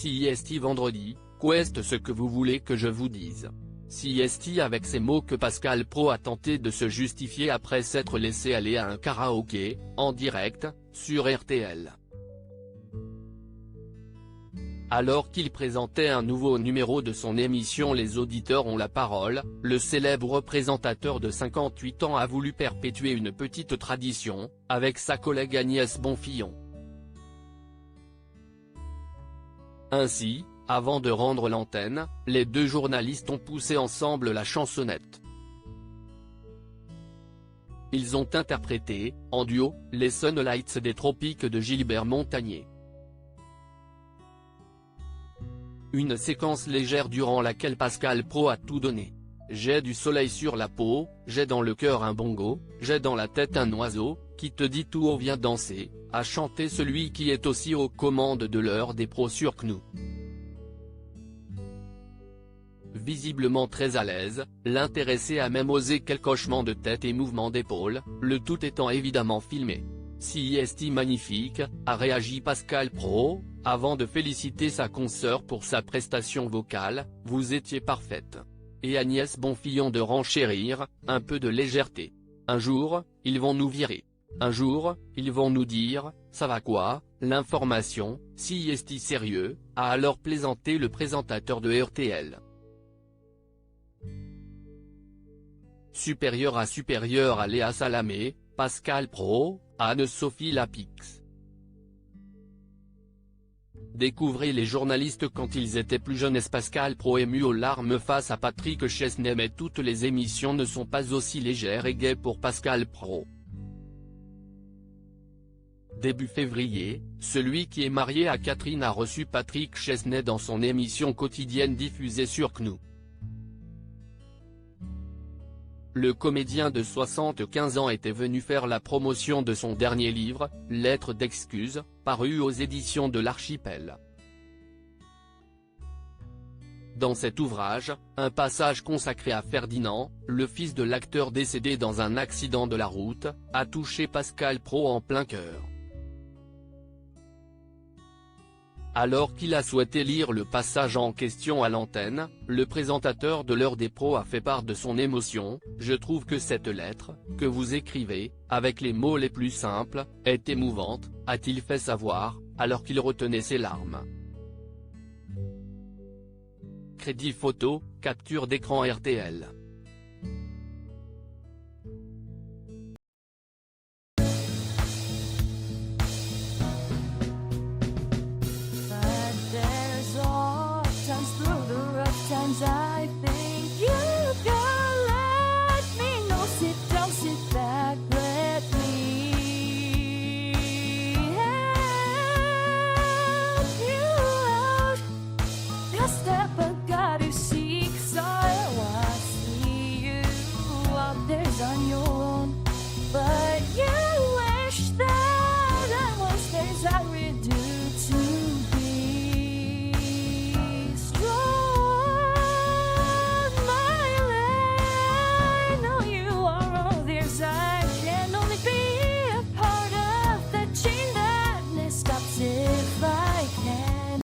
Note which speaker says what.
Speaker 1: CIST vendredi, qu'est ce que vous voulez que je vous dise? CIST avec ces mots que Pascal Praud a tenté de se justifier après s'être laissé aller à un karaoké, en direct, sur RTL. Alors qu'il présentait un nouveau numéro de son émission Les auditeurs ont la parole, le célèbre présentateur de 58 ans a voulu perpétuer une petite tradition, avec sa collègue Agnès Bonfillon. Ainsi, avant de rendre l'antenne, les deux journalistes ont poussé ensemble la chansonnette. Ils ont interprété, en duo, les Sunlights des Tropiques de Gilbert Montagné. Une séquence légère durant laquelle Pascal Praud a tout donné. J'ai du soleil sur la peau, j'ai dans le cœur un bongo, j'ai dans la tête un oiseau, qui te dit tout haut viens danser, a chanté celui qui est aussi aux commandes de l'heure des pros sur CNU. Visiblement très à l'aise, l'intéressé a même osé quelques hochements de tête et mouvements d'épaule, le tout étant évidemment filmé. CIST magnifique, a réagi Pascal Praud, avant de féliciter sa consoeur pour sa prestation vocale, vous étiez parfaite. Et Agnès Bonfillon de renchérir, un peu de légèreté. Un jour, ils vont nous virer. Un jour, ils vont nous dire, ça va quoi, l'information, CIST sérieux, a alors plaisanté le présentateur de RTL. Supérieur à Léa Salamé, Pascal Praud, Anne-Sophie Lapix. Découvrez les journalistes quand ils étaient plus jeunes. Pascal Praud ému aux larmes face à Patrick Chesnay. Mais toutes les émissions ne sont pas aussi légères et gaies pour Pascal Praud. Début février, celui qui est marié à Catherine a reçu Patrick Chesnay dans son émission quotidienne diffusée sur CNU. Le comédien de 75 ans était venu faire la promotion de son dernier livre, Lettres d'excuses, paru aux éditions de l'Archipel. Dans cet ouvrage, un passage consacré à Ferdinand, le fils de l'acteur décédé dans un accident de la route, a touché Pascal Praud en plein cœur. Alors qu'il a souhaité lire le passage en question à l'antenne, le présentateur de l'heure des pros a fait part de son émotion. Je trouve que cette lettre, que vous écrivez, avec les mots les plus simples, est émouvante, a-t-il fait savoir, alors qu'il retenait ses larmes. Crédit photo, capture d'écran RTL.